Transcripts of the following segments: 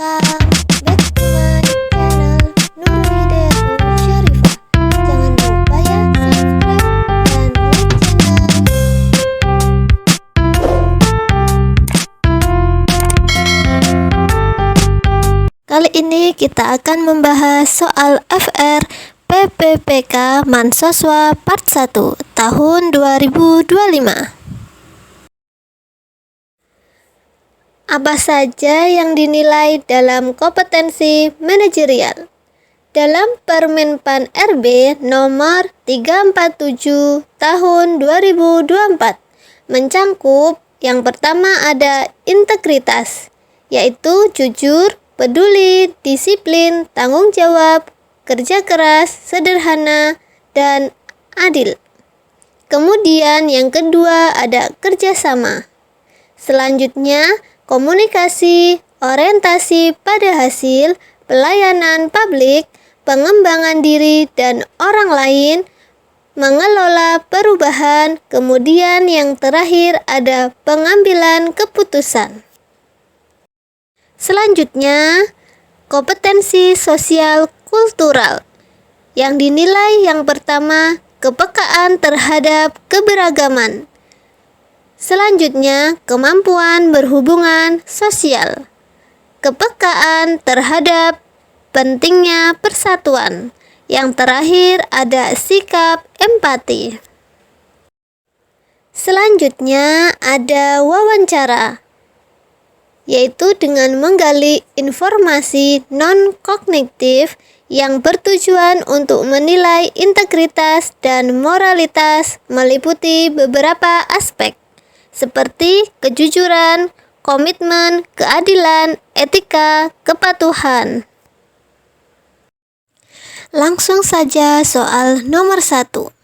Welcome back to my channel Nur Hidayatul Syarifah. Jangan lupa ya subscribe dan like channel. Kali ini kita akan membahas soal FR PPPK Mahasiswa Part 1 tahun 2025. Apa saja yang dinilai dalam kompetensi manajerial? Dalam Permenpan RB nomor 347 tahun 2024 mencangkup yang pertama ada integritas, yaitu jujur, peduli, disiplin, tanggung jawab, kerja keras, sederhana, dan adil. Kemudian yang kedua ada kerjasama. Selanjutnya komunikasi, orientasi pada hasil, pelayanan publik, pengembangan diri dan orang lain, mengelola perubahan, kemudian yang terakhir ada pengambilan keputusan. Selanjutnya, kompetensi sosial kultural. Yang dinilai yang pertama, kepekaan terhadap keberagaman. Selanjutnya, kemampuan berhubungan sosial, kepekaan terhadap pentingnya persatuan. Yang terakhir ada sikap empati. Selanjutnya ada wawancara, yaitu dengan menggali informasi non-kognitif yang bertujuan untuk menilai integritas dan moralitas meliputi beberapa aspek, seperti kejujuran, komitmen, keadilan, etika, kepatuhan. Langsung saja soal nomor 1.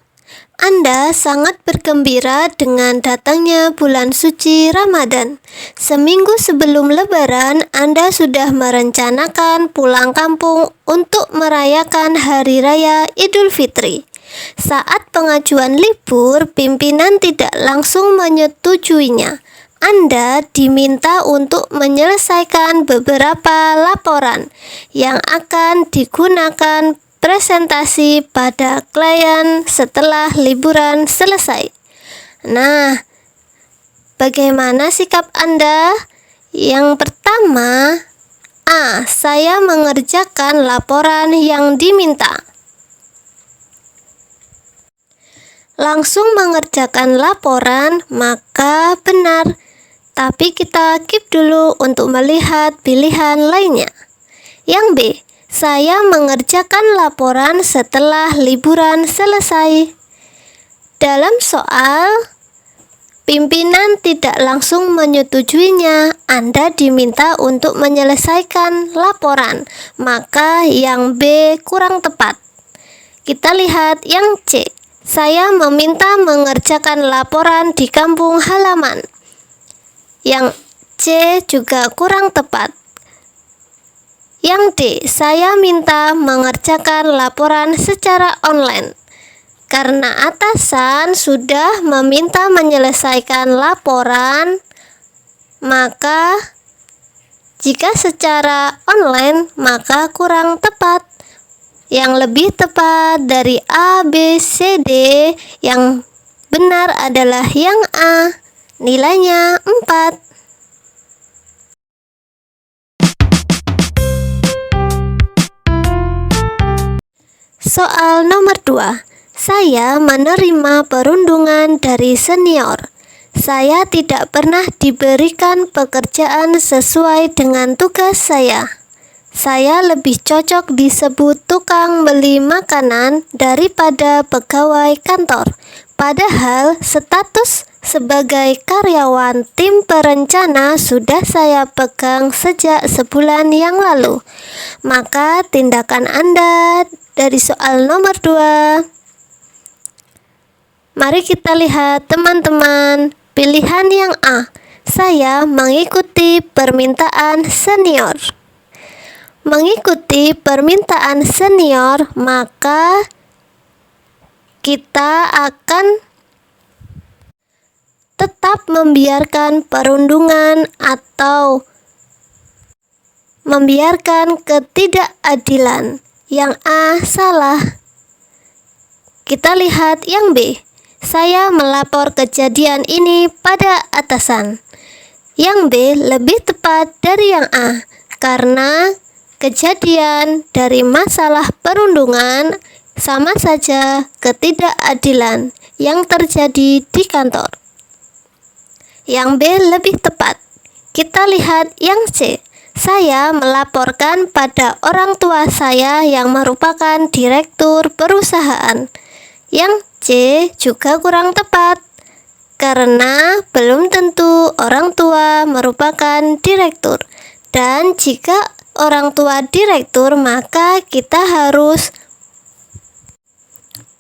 Anda sangat bergembira dengan datangnya bulan suci Ramadan. Seminggu sebelum Lebaran, Anda sudah merencanakan pulang kampung untuk merayakan Hari Raya Idul Fitri. Saat pengajuan libur, pimpinan tidak langsung menyetujuinya. Anda diminta untuk menyelesaikan beberapa laporan yang akan digunakan presentasi pada klien setelah liburan selesai. Nah, bagaimana sikap Anda? Yang pertama, A. Saya mengerjakan laporan yang diminta. Langsung mengerjakan laporan, maka benar. Tapi kita keep dulu untuk melihat pilihan lainnya. Yang B. Saya mengerjakan laporan setelah liburan selesai. Dalam soal, pimpinan tidak langsung menyetujuinya. Anda diminta untuk menyelesaikan laporan, maka yang B kurang tepat. Kita lihat yang C. Saya meminta mengerjakan laporan di kampung halaman. Yang C juga kurang tepat. Yang D, saya minta mengerjakan laporan secara online. Karena atasan sudah meminta menyelesaikan laporan, maka jika secara online maka kurang tepat. Yang lebih tepat dari A, B, C, D, yang benar adalah yang A. Nilainya 4. Soal nomor 2. Saya menerima perundungan dari senior. Saya tidak pernah diberikan pekerjaan sesuai dengan tugas saya. Saya lebih cocok disebut tukang beli makanan daripada pegawai kantor. Padahal status sebagai karyawan tim perencana sudah saya pegang sejak sebulan yang lalu. Maka tindakan Anda dari soal nomor 2. Mari kita lihat teman-teman. Pilihan yang A. Saya mengikuti permintaan senior. Mengikuti permintaan senior, maka kita akan tetap membiarkan perundungan atau membiarkan ketidakadilan. Yang A salah. Kita lihat yang B. Saya melapor kejadian ini pada atasan. Yang B lebih tepat dari yang A karena kejadian dari masalah perundungan sama saja ketidakadilan yang terjadi di kantor. Yang B lebih tepat. Kita lihat yang C. Saya melaporkan pada orang tua saya yang merupakan direktur perusahaan. Yang C juga kurang tepat, karena belum tentu orang tua merupakan direktur. Dan jika orang tua direktur, maka kita harus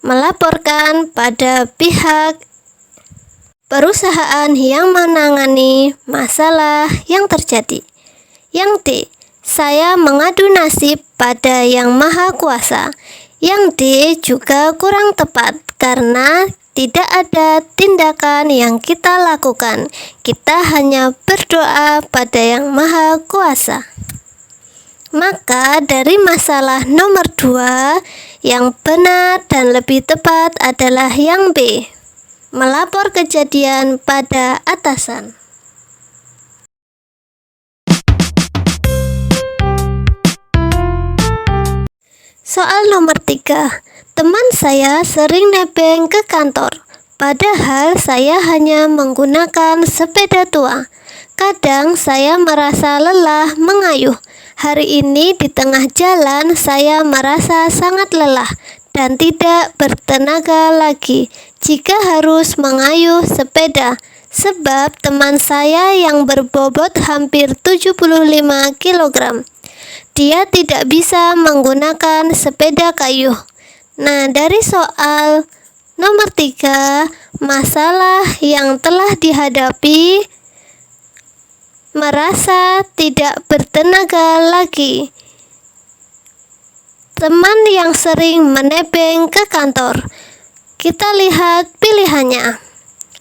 melaporkan pada pihak perusahaan yang menangani masalah yang terjadi. Yang D, saya mengadu nasib pada Yang Maha Kuasa. Yang D juga kurang tepat karena tidak ada tindakan yang kita lakukan. Kita hanya berdoa pada Yang Maha Kuasa. Maka dari masalah nomor 2, yang benar dan lebih tepat adalah yang B, melapor kejadian pada atasan. Soal nomor 3. Teman saya sering nebeng ke kantor, padahal saya hanya menggunakan sepeda tua. Kadang saya merasa lelah mengayuh. Hari ini di tengah jalan saya merasa sangat lelah dan tidak bertenaga lagi jika harus mengayuh sepeda, sebab teman saya yang berbobot hampir 75 kg. Dia tidak bisa menggunakan sepeda kayu. Nah, dari soal nomor 3, masalah yang telah dihadapi, merasa tidak bertenaga lagi. Teman yang sering menebeng ke kantor. Kita lihat pilihannya.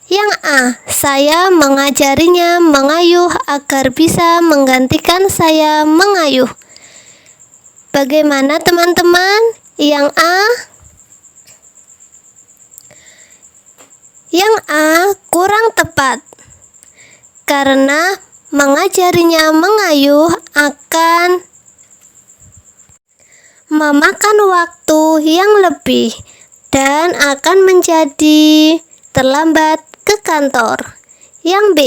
Yang A, saya mengajarinya mengayuh agar bisa menggantikan saya mengayuh. Bagaimana teman-teman? Yang A? Yang A kurang tepat karena mengajarinya mengayuh akan memakan waktu yang lebih dan akan menjadi terlambat ke kantor. Yang B,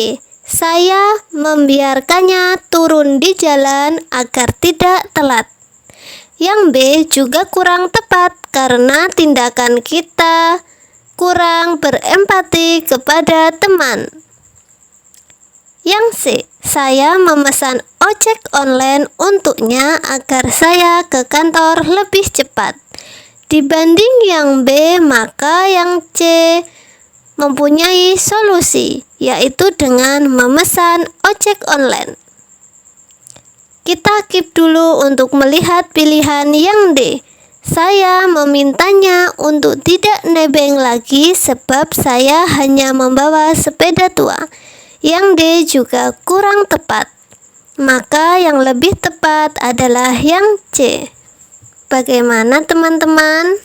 saya membiarkannya turun di jalan agar tidak telat. Yang B juga kurang tepat karena tindakan kita kurang berempati kepada teman. Yang C, saya memesan ojek online untuknya agar saya ke kantor lebih cepat. Dibanding yang B, maka yang C mempunyai solusi, yaitu dengan memesan ojek online. Kita skip dulu untuk melihat pilihan yang D. Saya memintanya untuk tidak nebeng lagi sebab saya hanya membawa sepeda tua. Yang D juga kurang tepat. Maka yang lebih tepat adalah yang C. Bagaimana teman-teman?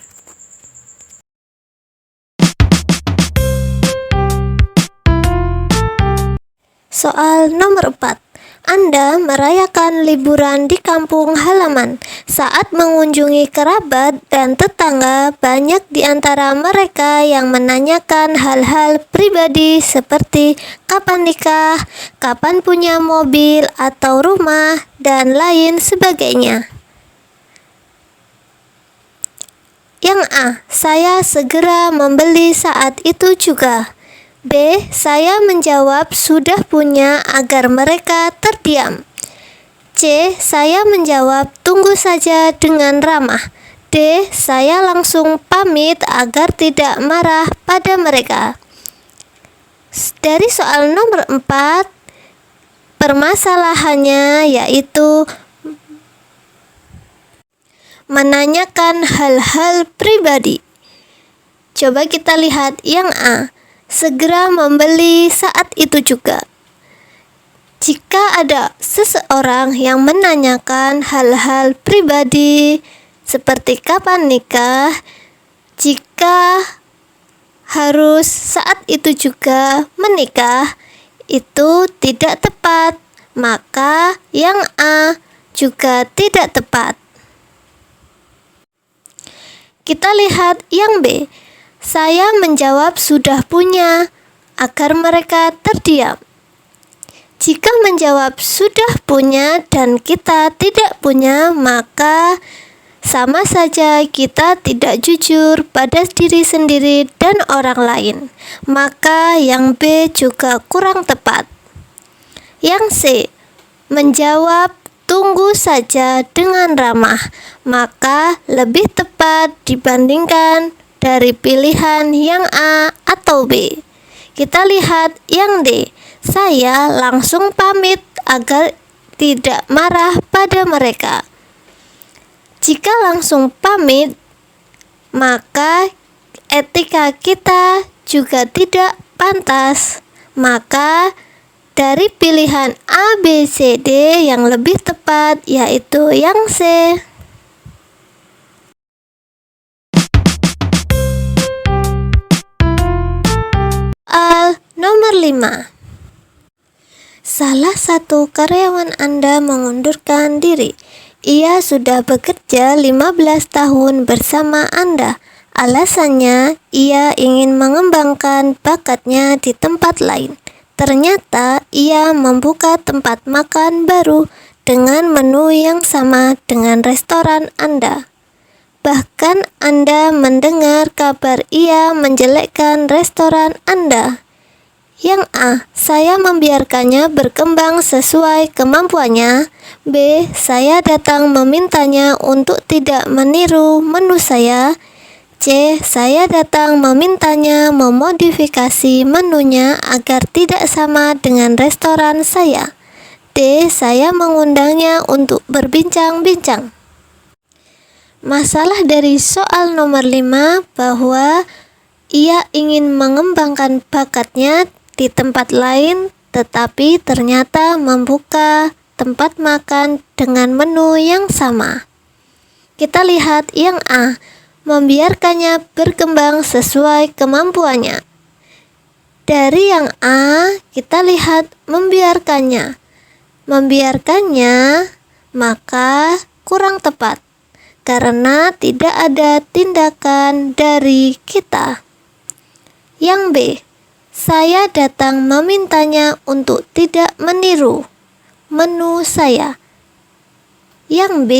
Soal nomor 4. Anda merayakan liburan di kampung halaman. Saat mengunjungi kerabat dan tetangga, banyak di antara mereka yang menanyakan hal-hal pribadi seperti kapan nikah, kapan punya mobil atau rumah, dan lain sebagainya. Yang A, saya segera membeli saat itu juga. B, saya menjawab sudah punya agar mereka terdiam. C, saya menjawab tunggu saja dengan ramah. D, saya langsung pamit agar tidak marah pada mereka. Dari soal nomor 4, permasalahannya yaitu menanyakan hal-hal pribadi. Coba kita lihat yang A, segera membeli saat itu juga. Jika ada seseorang yang menanyakan hal-hal pribadi seperti kapan nikah, jika harus saat itu juga menikah, itu tidak tepat, maka yang A juga tidak tepat. Kita lihat yang B. Saya menjawab sudah punya, agar mereka terdiam. Jika menjawab sudah punya dan kita tidak punya, maka sama saja kita tidak jujur pada diri sendiri dan orang lain. Maka yang B juga kurang tepat. Yang C, menjawab tunggu saja dengan ramah, maka lebih tepat dibandingkan dari pilihan yang A atau B. Kita lihat yang D. Saya langsung pamit agar tidak marah pada mereka. Jika langsung pamit, maka etika kita juga tidak pantas. Maka dari pilihan A, B, C, D yang lebih tepat yaitu yang C. Soal nomor 5. Salah satu karyawan Anda mengundurkan diri. Ia sudah bekerja 15 tahun bersama Anda. Alasannya, ia ingin mengembangkan bakatnya di tempat lain. Ternyata, ia membuka tempat makan baru dengan menu yang sama dengan restoran Anda. Bahkan Anda mendengar kabar ia menjelekkan restoran Anda. Yang A, saya membiarkannya berkembang sesuai kemampuannya. B, saya datang memintanya untuk tidak meniru menu saya. C, saya datang memintanya memodifikasi menunya agar tidak sama dengan restoran saya. D, saya mengundangnya untuk berbincang-bincang. Masalah dari soal nomor 5 bahwa ia ingin mengembangkan bakatnya di tempat lain, tetapi ternyata membuka tempat makan dengan menu yang sama. Kita lihat yang A, membiarkannya berkembang sesuai kemampuannya. Dari yang A, kita lihat membiarkannya. Membiarkannya, maka kurang tepat, karena tidak ada tindakan dari kita. Yang B, saya datang memintanya untuk tidak meniru menu saya. Yang B,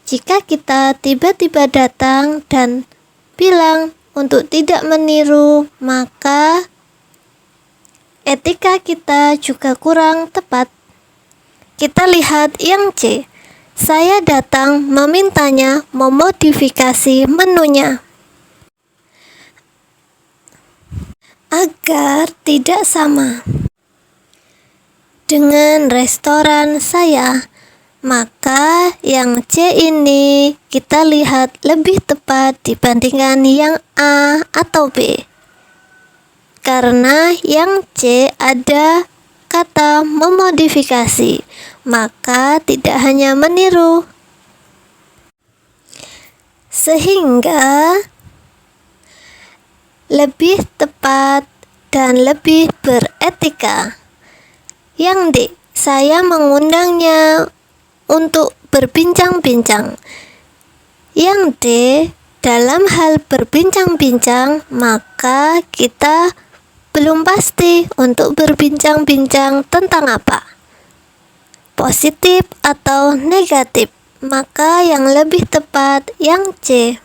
jika kita tiba-tiba datang dan bilang untuk tidak meniru, maka etika kita juga kurang tepat. Kita lihat yang C, saya datang memintanya memodifikasi menunya agar tidak sama dengan restoran saya. Maka yang C ini kita lihat lebih tepat dibandingkan yang A atau B. Karena yang C ada kata memodifikasi, maka tidak hanya meniru. Sehingga lebih tepat dan lebih beretika. Yang D, saya mengundangnya untuk berbincang-bincang. Yang D, dalam hal berbincang-bincang, maka kita belum pasti untuk berbincang-bincang tentang apa, positif atau negatif, maka yang lebih tepat yang C.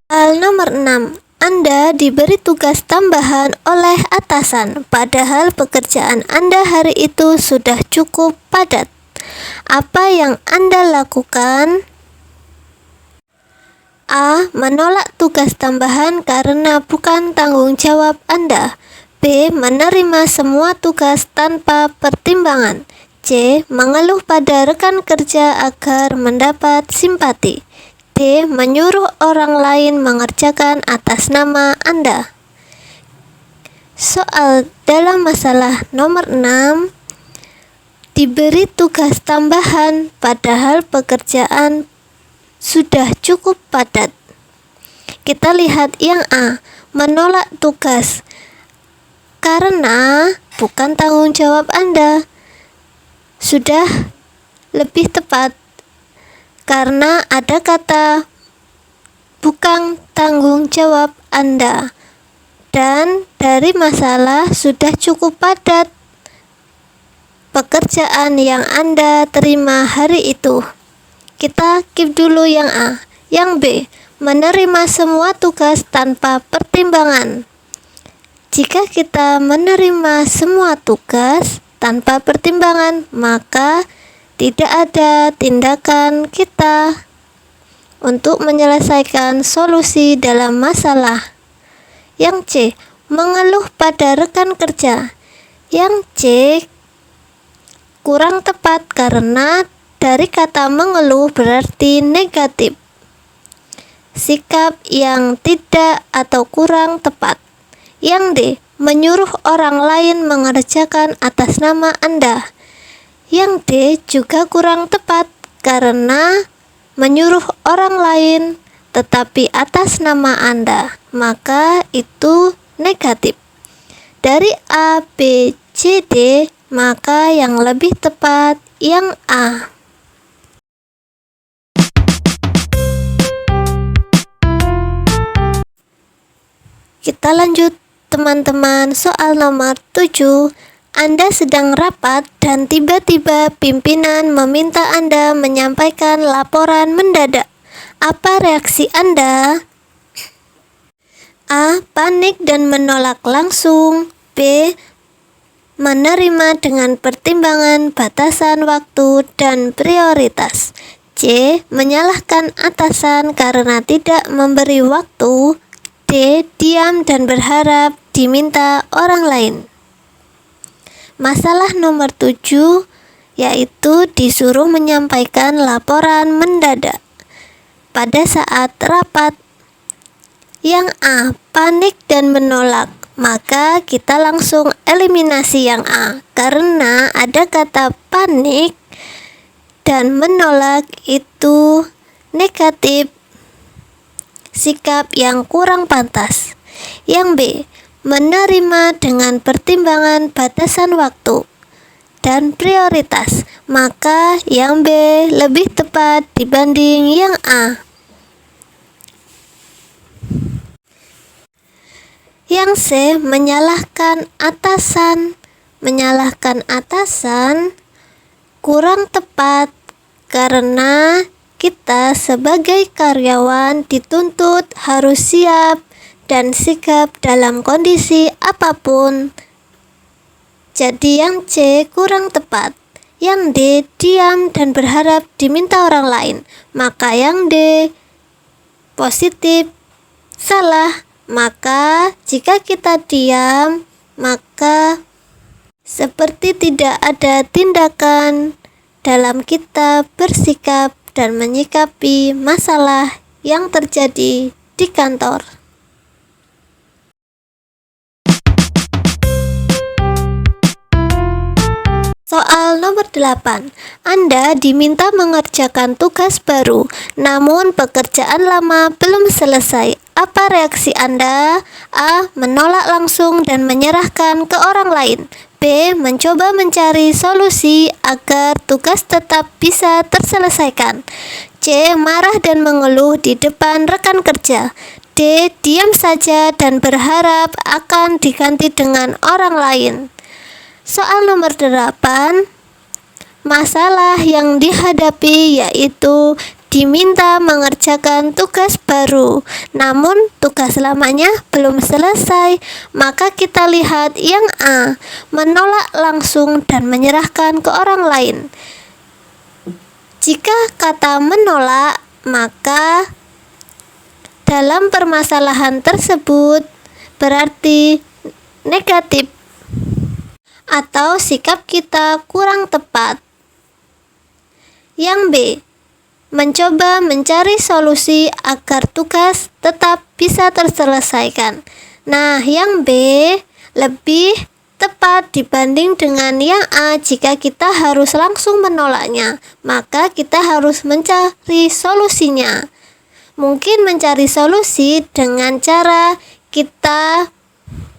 Soal nomor 6. Anda diberi tugas tambahan oleh atasan, padahal pekerjaan Anda hari itu sudah cukup padat. Apa yang Anda lakukan? A. Menolak tugas tambahan karena bukan tanggung jawab Anda. B. Menerima semua tugas tanpa pertimbangan. C. Mengeluh pada rekan kerja agar mendapat simpati. D. Menyuruh orang lain mengerjakan atas nama Anda. Soal dalam masalah nomor 6, diberi tugas tambahan padahal pekerjaan sudah cukup padat. Kita lihat yang A, menolak tugas karena bukan tanggung jawab Anda. Sudah lebih tepat karena ada kata bukan tanggung jawab Anda. Dan dari masalah sudah cukup padat pekerjaan yang Anda terima hari itu. Kita keep dulu yang A. Yang B, menerima semua tugas tanpa pertimbangan. Jika kita menerima semua tugas tanpa pertimbangan, maka tidak ada tindakan kita untuk menyelesaikan solusi dalam masalah. Yang C, mengeluh pada rekan kerja. Yang C kurang tepat karena dari kata mengeluh berarti negatif. Sikap yang tidak atau kurang tepat. Yang D, menyuruh orang lain mengerjakan atas nama Anda. Yang D juga kurang tepat karena menyuruh orang lain tetapi atas nama Anda, maka itu negatif. Dari A, B, C, D, maka yang lebih tepat yang A. Kita lanjut teman-teman, soal nomor 7. Anda sedang rapat dan tiba-tiba pimpinan meminta Anda menyampaikan laporan mendadak. Apa reaksi Anda? A, panik dan menolak langsung. B, menerima dengan pertimbangan batasan waktu dan prioritas. C, menyalahkan atasan karena tidak memberi waktu. D, diam dan berharap diminta orang lain. Masalah nomor 7 yaitu disuruh menyampaikan laporan mendadak pada saat rapat. Yang A, panik dan menolak, maka kita langsung eliminasi yang A karena ada kata panik dan menolak itu negatif, sikap yang kurang pantas. Yang B, menerima dengan pertimbangan batasan waktu dan prioritas, maka yang B lebih tepat dibanding yang A. Yang C, menyalahkan atasan. Menyalahkan atasan kurang tepat karena kita sebagai karyawan dituntut harus siap dan sigap dalam kondisi apapun. Jadi yang C kurang tepat. Yang D, diam dan berharap diminta orang lain, maka yang D positif. Salah. Maka jika kita diam, maka seperti tidak ada tindakan dalam kita bersikap dan menyikapi masalah yang terjadi di kantor. Soal nomor 8. Anda diminta mengerjakan tugas baru, namun pekerjaan lama belum selesai. Apa reaksi Anda? A, menolak langsung dan menyerahkan ke orang lain. B, mencoba mencari solusi agar tugas tetap bisa terselesaikan. C, marah dan mengeluh di depan rekan kerja. D, diam saja dan berharap akan diganti dengan orang lain. Soal nomor 8, masalah yang dihadapi yaitu diminta mengerjakan tugas baru, namun tugas lamanya belum selesai. Maka kita lihat yang A, menolak langsung dan menyerahkan ke orang lain. Jika kata menolak, maka dalam permasalahan tersebut berarti negatif atau sikap kita kurang tepat. Yang B, mencoba mencari solusi agar tugas tetap bisa terselesaikan. Nah, yang B lebih tepat dibanding dengan yang A. Jika kita harus langsung menolaknya, maka kita harus mencari solusinya. Mungkin mencari solusi dengan cara kita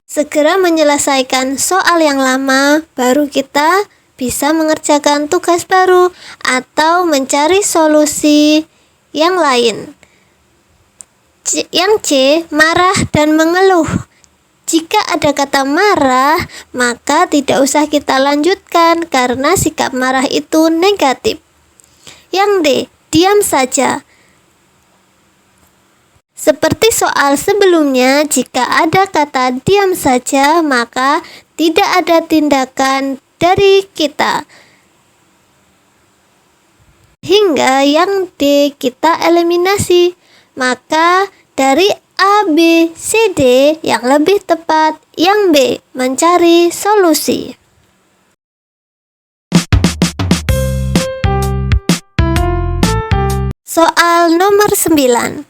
segera menyelesaikan soal yang lama, baru kita bisa mengerjakan tugas baru atau mencari solusi yang lain. Yang C, marah dan mengeluh. Jika ada kata marah, maka tidak usah kita lanjutkan karena sikap marah itu negatif. Yang D, diam saja. Seperti soal sebelumnya, jika ada kata diam saja, maka tidak ada tindakan dari kita. Hingga yang D kita eliminasi. Maka dari A, B, C, D yang lebih tepat yang B, mencari solusi. Soal nomor 9.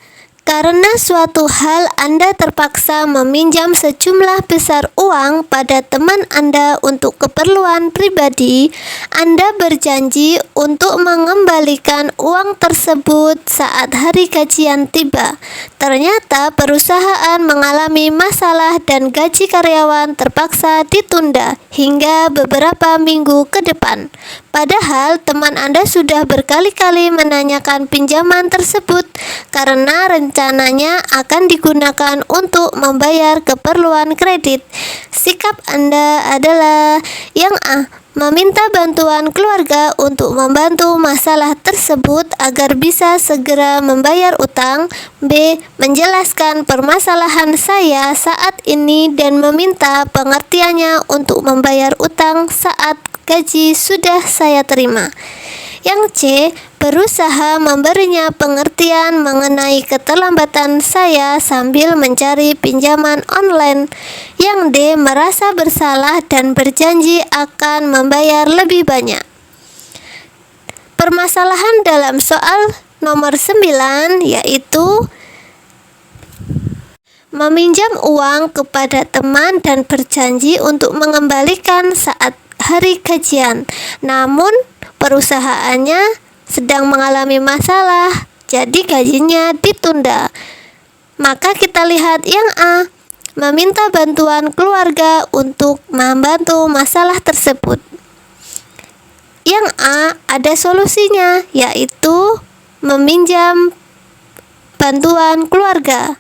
Karena suatu hal Anda terpaksa meminjam sejumlah besar uang pada teman Anda untuk keperluan pribadi, Anda berjanji untuk mengembalikan uang tersebut saat hari gajian tiba. Ternyata perusahaan mengalami masalah dan gaji karyawan terpaksa ditunda hingga beberapa minggu ke depan. Padahal teman Anda sudah berkali-kali menanyakan pinjaman tersebut karena rencananya akan digunakan untuk membayar keperluan kredit. Sikap Anda adalah yang A, meminta bantuan keluarga untuk membantu masalah tersebut agar bisa segera membayar utang. B, menjelaskan permasalahan saya saat ini dan meminta pengertiannya untuk membayar utang saat gaji sudah saya terima. Yang C, berusaha memberinya pengertian mengenai keterlambatan saya sambil mencari pinjaman online. Yang D, merasa bersalah dan berjanji akan membayar lebih banyak. Permasalahan dalam soal nomor 9 yaitu meminjam uang kepada teman dan berjanji untuk mengembalikan saat hari gajian. Namun perusahaannya sedang mengalami masalah, jadi gajinya ditunda. Maka kita lihat yang A, meminta bantuan keluarga untuk membantu masalah tersebut. Yang A ada solusinya, yaitu meminjam bantuan keluarga.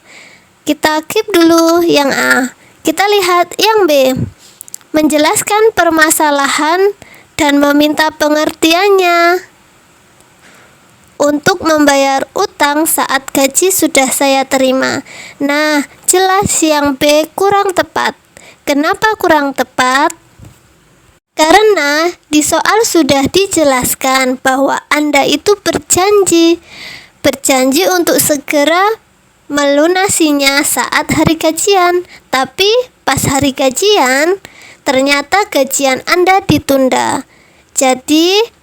Kita keep dulu yang A. Kita lihat yang B, menjelaskan permasalahan dan meminta pengertiannya untuk membayar utang saat gaji sudah saya terima. Nah, jelas yang B kurang tepat. Kenapa kurang tepat? Karena di soal sudah dijelaskan bahwa Anda itu berjanji untuk segera melunasinya saat hari gajian. Tapi pas hari gajian, ternyata gajian Anda ditunda. Jadi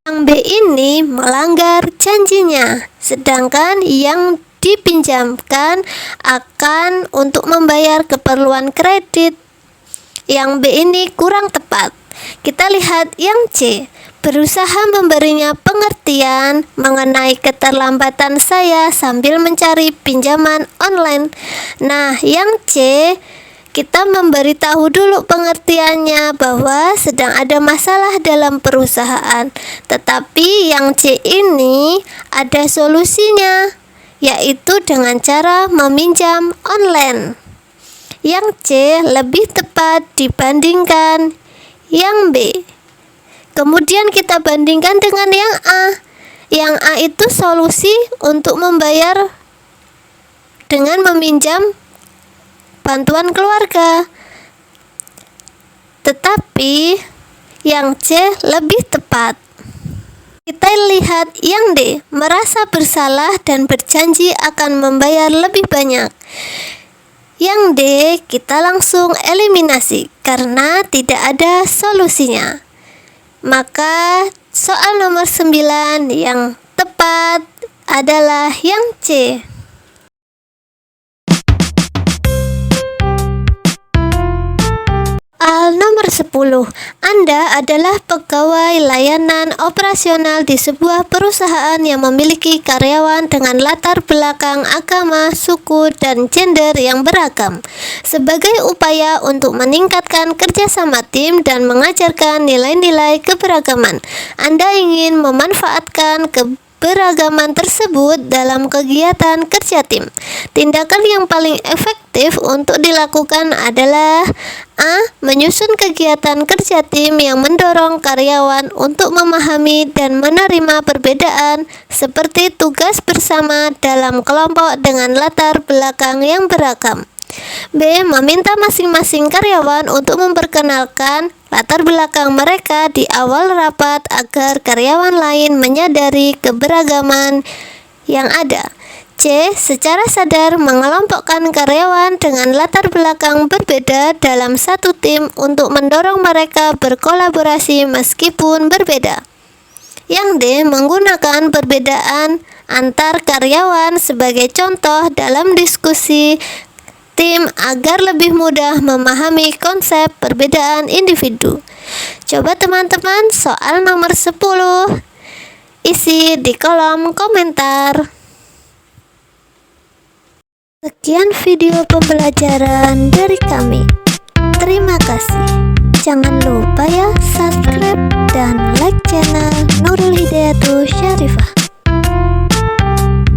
yang B ini melanggar janjinya, sedangkan yang dipinjamkan akan untuk membayar keperluan kredit. Yang B ini kurang tepat. Kita lihat yang C, berusaha memberinya pengertian mengenai keterlambatan saya sambil mencari pinjaman online. Nah, yang C, kita memberitahu dulu pengertiannya bahwa sedang ada masalah dalam perusahaan. Tetapi yang C ini ada solusinya, yaitu dengan cara meminjam online. Yang C lebih tepat dibandingkan yang B. Kemudian kita bandingkan dengan yang A. Yang A itu solusi untuk membayar dengan meminjam bantuan keluarga. Tetapi yang C lebih tepat. Kita lihat yang D, merasa bersalah dan berjanji akan membayar lebih banyak. Yang D kita langsung eliminasi karena tidak ada solusinya. Maka soal nomor 9 yang tepat adalah yang C. Nomor 10. Anda adalah pegawai layanan operasional di sebuah perusahaan yang memiliki karyawan dengan latar belakang agama, suku, dan gender yang beragam. Sebagai upaya untuk meningkatkan kerjasama tim dan mengajarkan nilai-nilai keberagaman, Anda ingin memanfaatkan keberagaman tersebut dalam kegiatan kerja tim. Tindakan yang paling efektif untuk dilakukan adalah A. Menyusun kegiatan kerja tim yang mendorong karyawan untuk memahami dan menerima perbedaan, seperti tugas bersama dalam kelompok dengan latar belakang yang beragam. B. Meminta masing-masing karyawan untuk memperkenalkan latar belakang mereka di awal rapat agar karyawan lain menyadari keberagaman yang ada. C. Secara sadar mengelompokkan karyawan dengan latar belakang berbeda dalam satu tim untuk mendorong mereka berkolaborasi meskipun berbeda. Yang D. Menggunakan perbedaan antar karyawan sebagai contoh dalam diskusi tim agar lebih mudah memahami konsep perbedaan individu. Coba teman-teman soal nomor 10 isi di kolom komentar. Sekian video pembelajaran dari kami. Terima kasih. Jangan lupa ya subscribe dan like channel Nurul Hidayatul Syarifah.